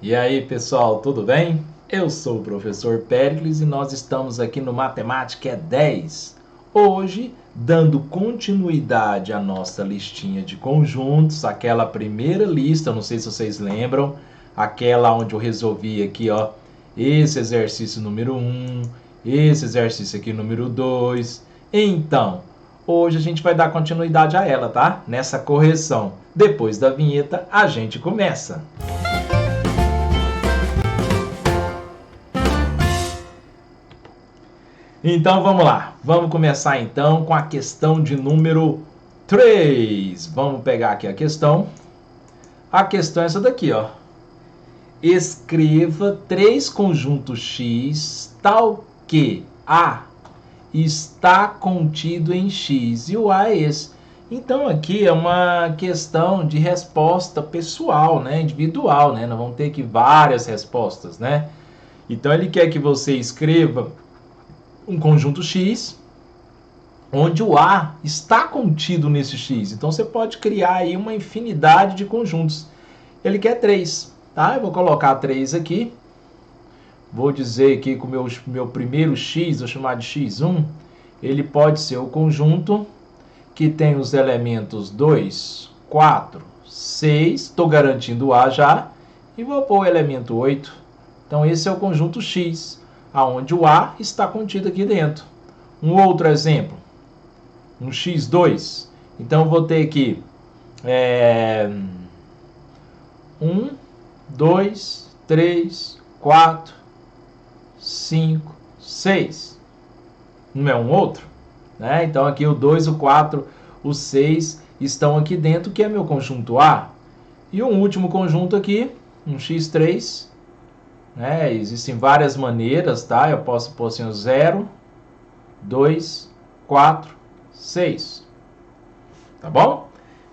E aí, pessoal, tudo bem? Eu sou o professor Péricles e nós estamos aqui no Matemática é 10. Hoje, dando continuidade à nossa listinha de conjuntos, aquela primeira lista, não sei se vocês lembram, aquela onde eu resolvi aqui, ó, esse exercício número 1, esse exercício aqui número 2. Então, hoje a gente vai dar continuidade a ela, tá? Nessa correção. Depois da vinheta, a gente começa. Então vamos lá, vamos começar então com a questão de número 3. Vamos pegar aqui a questão. A questão é essa daqui, ó. Escreva 3 conjuntos X tal que A está contido em X e o A é esse. Então aqui é uma questão de resposta pessoal, né? Individual, né? Nós vamos ter aqui várias respostas, né? Então ele quer que você escreva um conjunto X, onde o A está contido nesse X. Então você pode criar aí uma infinidade de conjuntos. Ele quer 3, tá? Eu vou colocar 3 aqui. Vou dizer aqui que o meu primeiro X, vou chamar de X1, ele pode ser o conjunto que tem os elementos 2, 4, 6. Estou garantindo o A já. E vou pôr o elemento 8. Então esse é o conjunto X, aonde o A está contido aqui dentro. Um outro exemplo, um X2. Então, vou ter aqui 1, 2, 3, 4, 5, 6. Não é um outro? Né? Então, aqui o 2, o 4, o 6 estão aqui dentro, que é meu conjunto A. E um último conjunto aqui, um X3. Existem várias maneiras, tá? Eu posso pôr assim, 0, 2, 4, 6. Tá bom?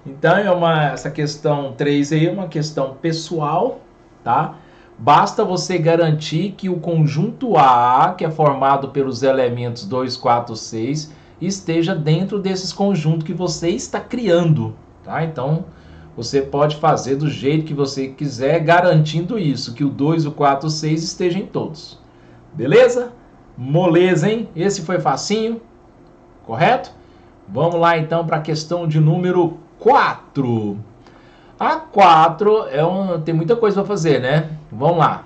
Então, essa questão 3 aí é uma questão pessoal, tá? Basta você garantir que o conjunto A, que é formado pelos elementos 2, 4, 6, esteja dentro desses conjuntos que você está criando, tá? Então, você pode fazer do jeito que você quiser, garantindo isso, que o 2, o 4, o 6 estejam em todos. Beleza? Moleza, hein? Esse foi facinho, correto? Vamos lá então para a questão de número 4. A 4 tem muita coisa para fazer, né? Vamos lá.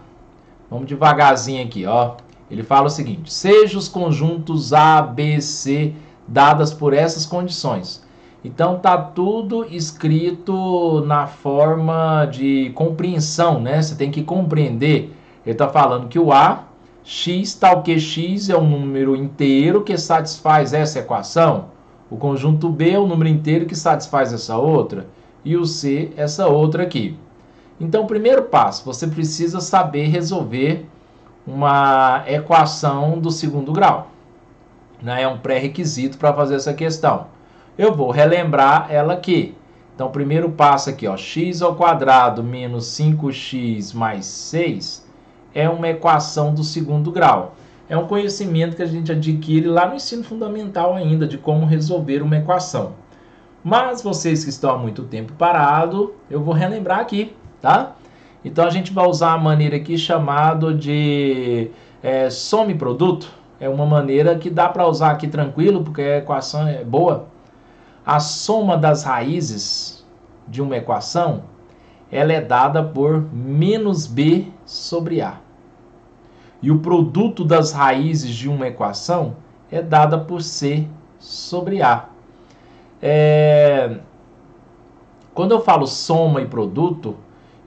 Vamos devagarzinho aqui, ó. Ele fala o seguinte: seja os conjuntos A, B, C dadas por essas condições. Então tá tudo escrito na forma de compreensão, né? Você tem que compreender. Ele está falando que o A, x tal que x é um número inteiro que satisfaz essa equação. O conjunto B é um número inteiro que satisfaz essa outra. E o C, essa outra aqui. Então, primeiro passo, você precisa saber resolver uma equação do segundo grau. Né? É um pré-requisito para fazer essa questão. Eu vou relembrar ela aqui. Então, o primeiro passo aqui, ó, x ao quadrado menos 5x mais 6 é uma equação do segundo grau. É um conhecimento que a gente adquire lá no ensino fundamental ainda, de como resolver uma equação. Mas vocês que estão há muito tempo parado, eu vou relembrar aqui, tá? Então, a gente vai usar a maneira aqui chamada de soma e produto. É uma maneira que dá para usar aqui tranquilo, porque a equação é boa. A soma das raízes de uma equação, ela é dada por menos B sobre A. E o produto das raízes de uma equação é dada por C sobre A. Quando eu falo soma e produto,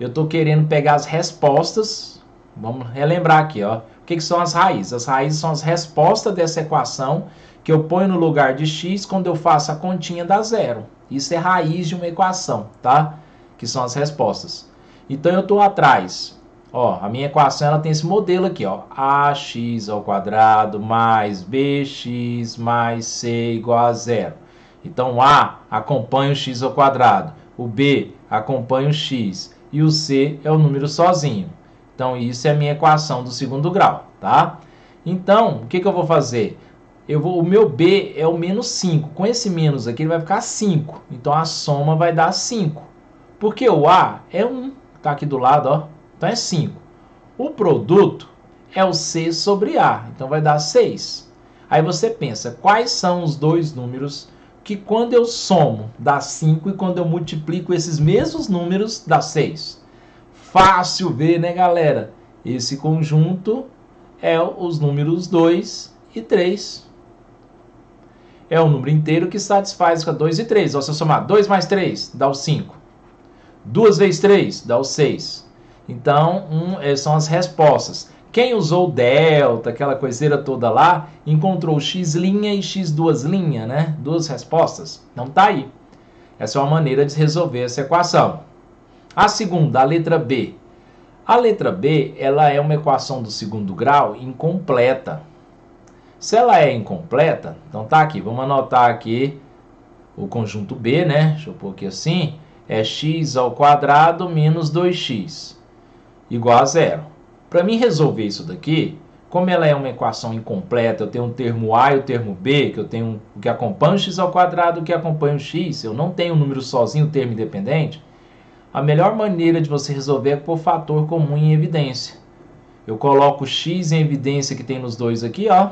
eu estou querendo pegar as respostas. Vamos relembrar aqui, ó. O que são as raízes? As raízes são as respostas dessa equação que eu ponho no lugar de x quando eu faço a continha da zero. Isso é raiz de uma equação, tá? Que são as respostas. Então, eu estou atrás. Ó, a minha equação ela tem esse modelo aqui, ó. Ax ao quadrado mais bx mais c igual a zero. Então, o A acompanha o x ao quadrado. O B acompanha o x. E o C é o número sozinho. Então, isso é a minha equação do segundo grau, tá? Então, o que eu vou fazer? O meu B é o menos 5. Com esse menos aqui, ele vai ficar 5. Então, a soma vai dar 5. Porque o A é 1. Está aqui do lado, ó. Então é 5. O produto é o C sobre A, então vai dar 6. Aí você pensa, quais são os dois números que quando eu somo dá 5 e quando eu multiplico esses mesmos números dá 6? Fácil ver, né, galera? Esse conjunto é os números 2 e 3. É o número inteiro que satisfaz com 2 e 3. Se eu somar 2 mais 3, dá o 5. 2 vezes 3, dá o 6. Então, são as respostas. Quem usou delta, aquela coiseira toda lá, encontrou x' e x2', né? Duas respostas. Então tá aí. Essa é uma maneira de resolver essa equação. A segunda, a letra B. A letra B, ela é uma equação do segundo grau incompleta. Se ela é incompleta, então tá aqui, vamos anotar aqui o conjunto B, né? Deixa eu pôr aqui assim. É x ao quadrado menos 2x igual a 0. Para mim resolver isso daqui, como ela é uma equação incompleta, eu tenho um termo A e o termo B, que eu tenho o que acompanha o x ao quadrado e o que acompanha o x, eu não tenho um número sozinho, termo independente, a melhor maneira de você resolver é pôr fator comum em evidência. Eu coloco o x em evidência que tem nos dois aqui, ó.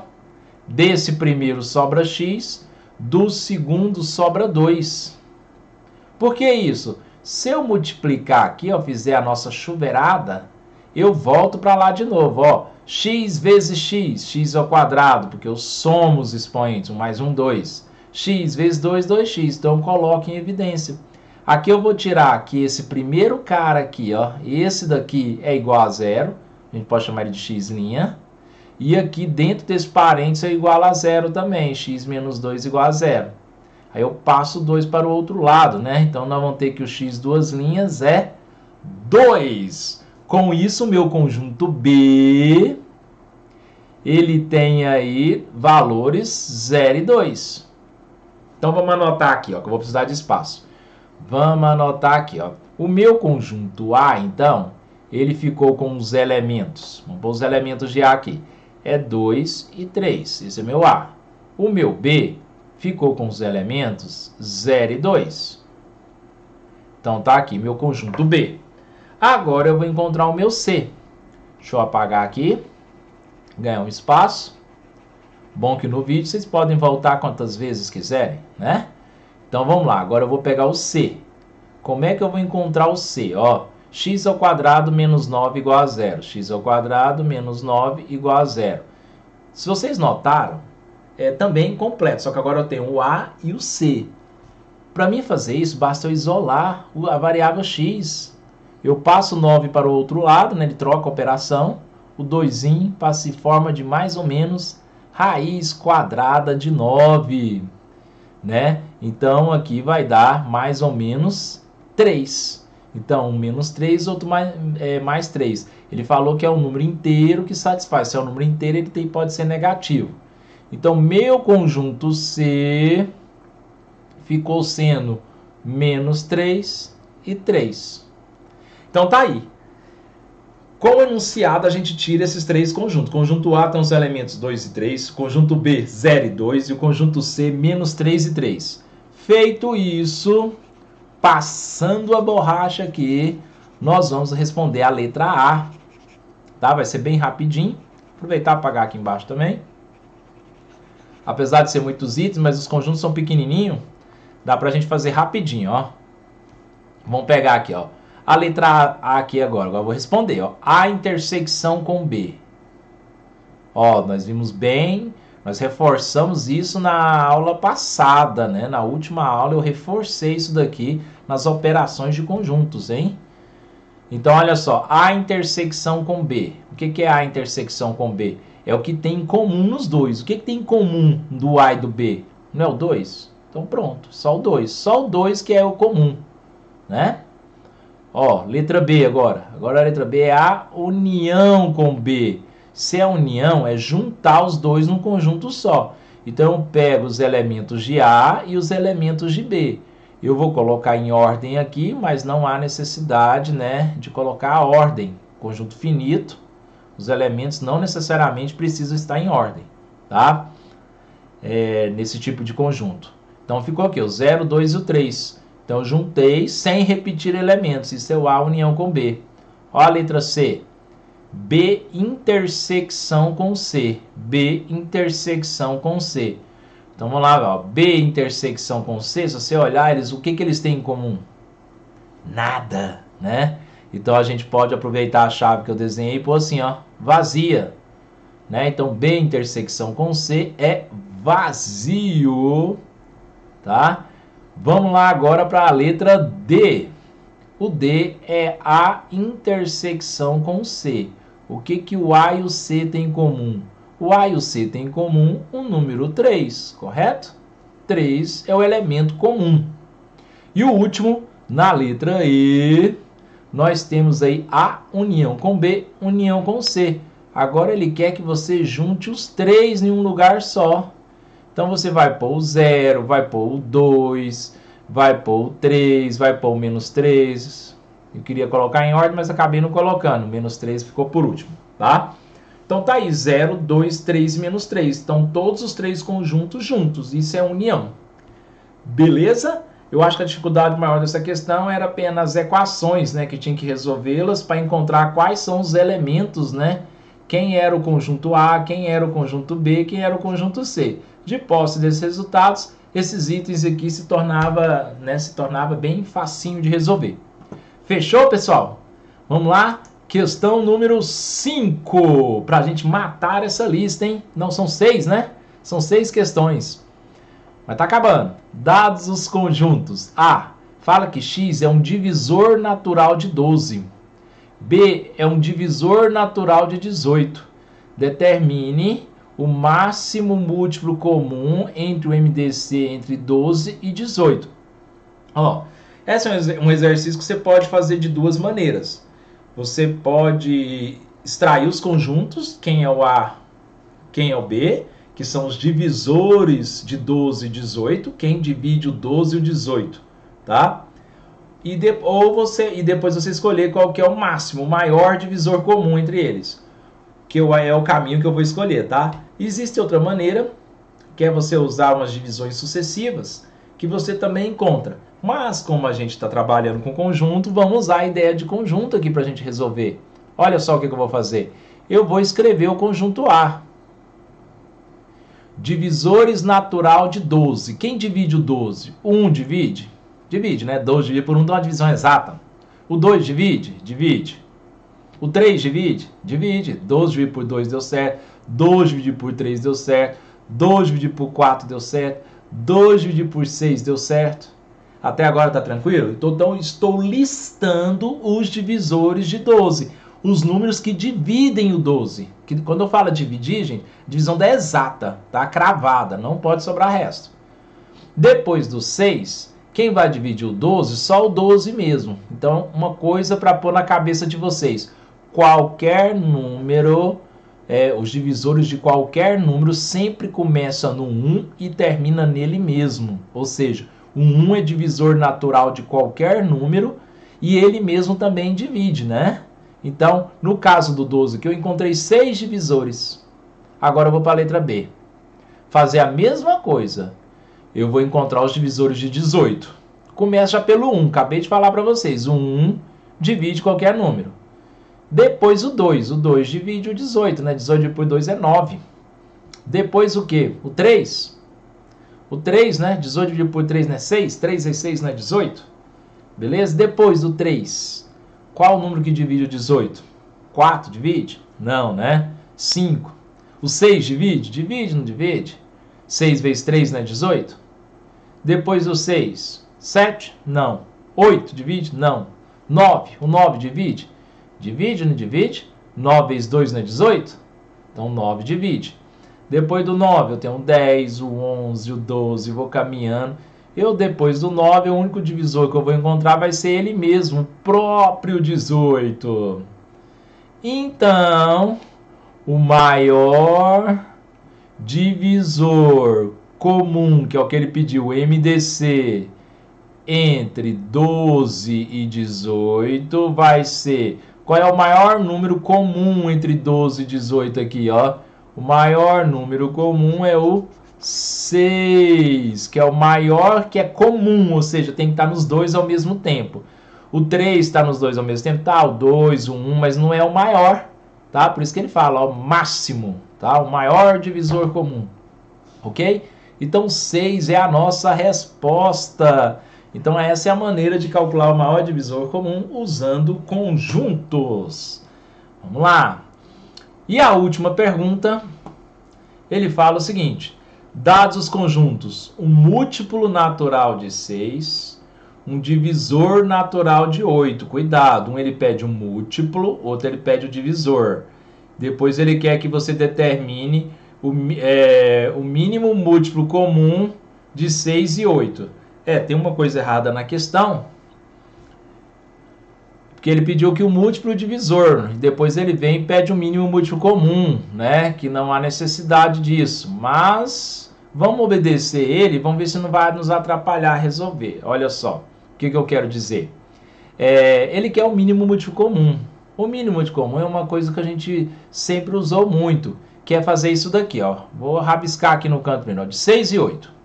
Desse primeiro sobra x, do segundo sobra 2. Por que isso? Se eu multiplicar aqui, ó, fizer a nossa chuveirada, eu volto para lá de novo, ó. X vezes x, x ao quadrado, porque eu somo os expoentes, 1 mais 1, 2. X vezes 2, 2x, então eu coloco em evidência. Aqui eu vou tirar aqui esse primeiro cara aqui, ó. Esse daqui é igual a 0, a gente pode chamar ele de x'. E aqui dentro desse parênteses é igual a 0 também, x menos 2 igual a 0. Aí eu passo 2 para o outro lado, né? Então nós vamos ter que o x duas linhas é 2. Com isso, o meu conjunto B, ele tem aí valores 0 e 2. Então vamos anotar aqui, ó, que eu vou precisar de espaço. Vamos anotar aqui, ó. O meu conjunto A, então, ele ficou com os elementos. Vamos pôr os elementos de A aqui. É 2 e 3. Esse é meu A. O meu B ficou com os elementos 0 e 2. Então tá aqui meu conjunto B. Agora eu vou encontrar o meu C. Deixa eu apagar aqui. Ganhar um espaço. Bom que no vídeo vocês podem voltar quantas vezes quiserem, né? Então vamos lá. Agora eu vou pegar o C. Como é que eu vou encontrar o C? Ó, x ao quadrado menos 9 igual a 0. X ao quadrado menos 9 igual a 0. Se vocês notaram, é também completo. Só que agora eu tenho o A e o C. Para mim fazer isso, basta eu isolar a variável x. Eu passo 9 para o outro lado, né? Ele troca a operação. O 2 passa em forma de mais ou menos raiz quadrada de 9. Né? Então aqui vai dar mais ou menos 3. Então, um menos 3, outro mais 3. Ele falou que é um número inteiro que satisfaz. Se é um número inteiro, ele pode ser negativo. Então, meu conjunto C ficou sendo menos 3 e 3. Então, tá aí. Com o enunciado, a gente tira esses três conjuntos. Conjunto A tem os elementos 2 e 3, conjunto B 0 e 2 e o conjunto C menos 3 e 3. Feito isso, passando a borracha aqui, nós vamos responder a letra A. Tá? Vai ser bem rapidinho. Aproveitar e apagar aqui embaixo também. Apesar de ser muitos itens, mas os conjuntos são pequenininhos, dá pra gente fazer rapidinho, ó. Vamos pegar aqui, ó. A letra A aqui agora eu vou responder, ó. A intersecção com B. Ó, nós vimos bem, nós reforçamos isso na aula passada, né? Na última aula eu reforcei isso daqui nas operações de conjuntos, hein? Então, olha só, A intersecção com B. O que é A intersecção com B? É o que tem em comum nos dois. O que tem em comum do A e do B? Não é o 2? Então pronto, só o 2. Só o 2 que é o comum, né? Ó, letra B agora. Agora a letra B é a união com B. Se é união, é juntar os dois num conjunto só. Então eu pego os elementos de A e os elementos de B. Eu vou colocar em ordem aqui, mas não há necessidade, né, de colocar a ordem. Conjunto finito, os elementos não necessariamente precisam estar em ordem, tá? Nesse tipo de conjunto. Então ficou aqui o 0, 2 e o 3. Então eu juntei sem repetir elementos. Isso é o A união com B. Ó a letra C. B intersecção com C. B intersecção com C. Então vamos lá, ó. B intersecção com C, se você olhar, o que eles têm em comum? Nada, né? Então a gente pode aproveitar a chave que eu desenhei e pôr assim, ó, vazia, né? Então B intersecção com C é vazio, tá? Vamos lá agora para a letra D. O D é A intersecção com C. O que o A e o C têm em comum? O A e o C têm em comum o número 3, correto? 3 é o elemento comum. E o último, na letra E, nós temos aí A união com B, união com C. Agora ele quer que você junte os 3 em um lugar só. Então você vai pôr o 0, vai pôr o 2, vai pôr o 3, vai pôr o menos 3. Eu queria colocar em ordem, mas acabei não colocando. Menos 3 ficou por último, tá? Então tá aí 0, 2, 3 e menos 3. Então todos os 3 conjuntos juntos. Isso é união. Beleza? Eu acho que a dificuldade maior dessa questão era apenas as equações, né? Que tinha que resolvê-las para encontrar quais são os elementos, né? Quem era o conjunto A, quem era o conjunto B, quem era o conjunto C. De posse desses resultados, esses itens aqui se tornava bem facinho de resolver. Fechou, pessoal? Vamos lá? Questão número 5. Para a gente matar essa lista, hein? Não, são 6, né? São 6 questões. Mas tá acabando. Dados os conjuntos. A. Fala que x é um divisor natural de 12. B. É um divisor natural de 18. Determine o máximo múltiplo comum entre o MDC entre 12 e 18. Ó, esse é um exercício que você pode fazer de duas maneiras. Você pode extrair os conjuntos, quem é o A, quem é o B, que são os divisores de 12 e 18, quem divide o 12 e o 18, tá? E depois você escolher qual que é o máximo, o maior divisor comum entre eles, que é o caminho que eu vou escolher, tá? Existe outra maneira, que é você usar umas divisões sucessivas, que você também encontra. Mas, como a gente está trabalhando com conjunto, vamos usar a ideia de conjunto aqui para a gente resolver. Olha só o que eu vou fazer. Eu vou escrever o conjunto A. Divisores natural de 12. Quem divide o 12? O 1 divide? Divide, né? 12 dividido por 1 dá uma divisão exata. O 2 divide? Divide. O 3 divide? Divide. 12 dividido por 2 deu certo. 2 dividido por 3 deu certo. 2 dividido por 4 deu certo. 2 dividido por 6 deu certo. Até agora tá tranquilo? Então estou listando os divisores de 12. Os números que dividem o 12. Que, quando eu falo dividir, gente, divisão da exata, tá? Cravada, não pode sobrar resto. Depois do 6, quem vai dividir o 12? Só o 12 mesmo. Então, uma coisa para pôr na cabeça de vocês. Qualquer número, os divisores de qualquer número sempre começam no 1 e termina nele mesmo. Ou seja, o 1 é divisor natural de qualquer número e ele mesmo também divide, né? Então, no caso do 12, que eu encontrei 6 divisores. Agora eu vou para a letra B. Fazer a mesma coisa. Eu vou encontrar os divisores de 18. Começa já pelo 1. Acabei de falar para vocês. O 1 divide qualquer número. Depois o 2. O 2 divide o 18, né? 18 por 2 é 9. Depois o quê? O 3. O 3, né? 18 dividido por 3 não é 6? 3 vezes 6 não é 18? Beleza? Depois do 3. Qual o número que divide o 18? 4 divide? Não, né? 5. O 6 divide? Divide, não divide? 6 vezes 3 não é 18? Depois do 6. 7? Não. 8 divide? Não. 9. O 9 divide? Divide ou não divide? 9 vezes 2 não é 18? Então 9 divide. Depois do 9 eu tenho o 10, o 11, o 12, vou caminhando. Depois do 9, o único divisor que eu vou encontrar vai ser ele mesmo, o próprio 18. Então, o maior divisor comum, que é o que ele pediu, o MDC, entre 12 e 18 vai ser... Qual é o maior número comum entre 12 e 18 aqui, ó? O maior número comum é o 6, que é o maior que é comum, ou seja, tem que estar nos dois ao mesmo tempo. O 3 está nos dois ao mesmo tempo, tá? O 2, o 1, mas não é o maior, tá? Por isso que ele fala, ó, o máximo, tá? O maior divisor comum, ok? Então 6 é a nossa resposta. Então essa é a maneira de calcular o maior divisor comum usando conjuntos. Vamos lá. E a última pergunta, ele fala o seguinte: dados os conjuntos, um múltiplo natural de 6, um divisor natural de 8. Cuidado, um ele pede um múltiplo, outro ele pede o divisor. Depois ele quer que você determine o mínimo múltiplo comum de 6 e 8. Tem uma coisa errada na questão, porque ele pediu que o múltiplo e o divisor, depois ele vem e pede o mínimo múltiplo comum, né? Que não há necessidade disso, mas vamos obedecer ele, vamos ver se não vai nos atrapalhar a resolver. Olha só, o que eu quero dizer. Ele quer o mínimo múltiplo comum. O mínimo múltiplo comum é uma coisa que a gente sempre usou muito, que é fazer isso daqui, ó. Vou rabiscar aqui no canto menor, de 6 e 8.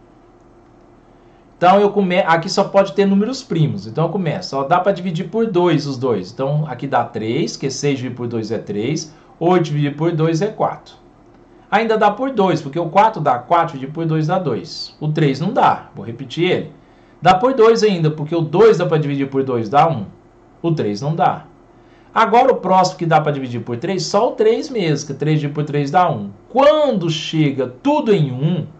Então, aqui só pode ter números primos. Então, eu começo. Ó, dá para dividir por 2 os dois. Então, aqui dá 3, que 6 dividido por 2 é 3. 8 dividido por 2 é 4. Ainda dá por 2, porque o 4 dá 4, dividido por 2 dá 2. O 3 não dá. Vou repetir ele. Dá por 2 ainda, porque o 2 dá para dividir por 2 dá 1. O 3 não dá. Agora, o próximo que dá para dividir por 3, só o 3 mesmo, que 3 dividido por 3 dá 1. Quando chega tudo em 1...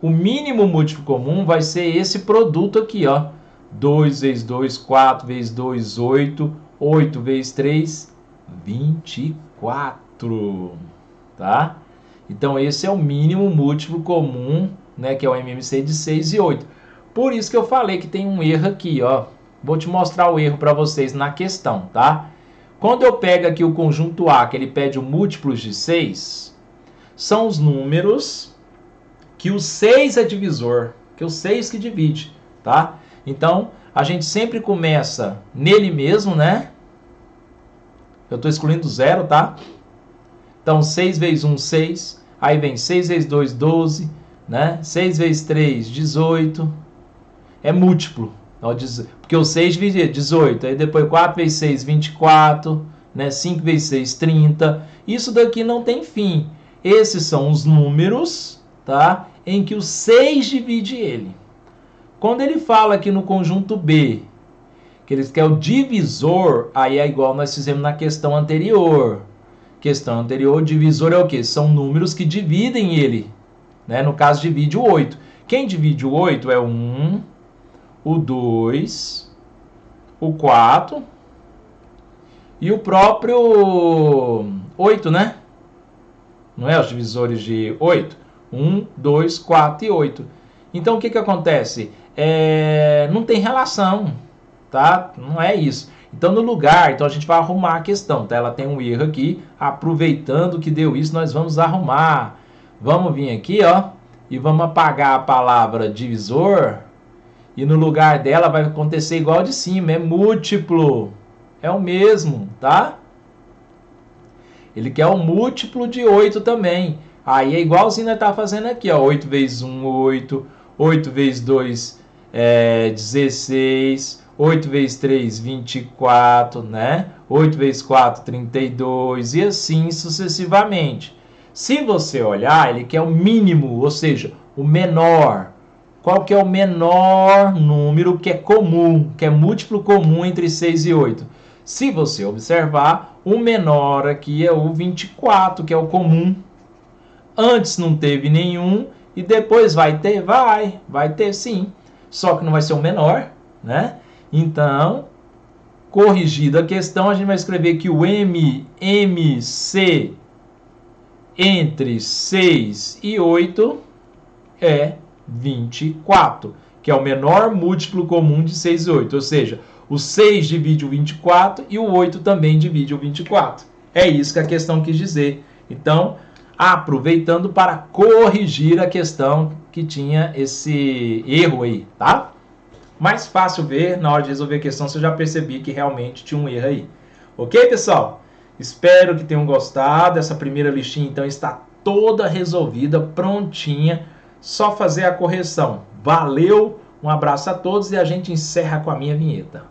o mínimo múltiplo comum vai ser esse produto aqui, ó. 2 vezes 2, 4 vezes 2, 8. 8 vezes 3, 24. Tá? Então, esse é o mínimo múltiplo comum, né? Que é o MMC de 6 e 8. Por isso que eu falei que tem um erro aqui, ó. Vou te mostrar o erro para vocês na questão, tá? Quando eu pego aqui o conjunto A, que ele pede o múltiplos de 6, são os números que o 6 é divisor, que o 6 que divide, tá? Então, a gente sempre começa nele mesmo, né? Eu estou excluindo 0, tá? Então, 6 vezes 1, 6. Aí vem 6 vezes 2, 12, né? 6 vezes 3, 18. É múltiplo, porque o 6 divide 18. Aí depois 4 vezes 6, 24, né? 5 vezes 6, 30. Isso daqui não tem fim. Esses são os números, tá? Em que o 6 divide ele. Quando ele fala aqui no conjunto B, que ele quer o divisor, aí é igual nós fizemos na questão anterior. Questão anterior, divisor é o quê? São números que dividem ele, né? No caso, divide o 8. Quem divide o 8 é o 1, o 2, o 4 e o próprio 8, né? Não é os divisores de 8? 1, 2, 4 e 8. Então, o que acontece? Não tem relação, tá? Não é isso. Então, no lugar, então a gente vai arrumar a questão, tá? Ela tem um erro aqui. Aproveitando que deu isso, nós vamos arrumar. Vamos vir aqui, ó, e vamos apagar a palavra divisor. E no lugar dela vai acontecer igual de cima, é múltiplo. É o mesmo, tá? Ele quer o múltiplo de 8 também. Aí é igualzinho nós tá fazendo aqui, ó. 8 vezes 1, 8. 8 vezes 2, 16. 8 vezes 3, 24, né? 8 vezes 4, 32. E assim sucessivamente. Se você olhar, ele quer o mínimo, ou seja, o menor. Qual que é o menor número que é comum, que é múltiplo comum entre 6 e 8? Se você observar, o menor aqui é o 24, que é o comum. Antes não teve nenhum e depois vai ter? Vai ter sim. Só que não vai ser o menor, né? Então, corrigida a questão, a gente vai escrever que o MMC entre 6 e 8 é 24, que é o menor múltiplo comum de 6 e 8. Ou seja, o 6 divide o 24 e o 8 também divide o 24. É isso que a questão quis dizer. Então, aproveitando para corrigir a questão que tinha esse erro aí, tá? Mais fácil ver, na hora de resolver a questão, você já percebi que realmente tinha um erro aí. Ok, pessoal? Espero que tenham gostado. Essa primeira listinha, então, está toda resolvida, prontinha. Só fazer a correção. Valeu, um abraço a todos e a gente encerra com a minha vinheta.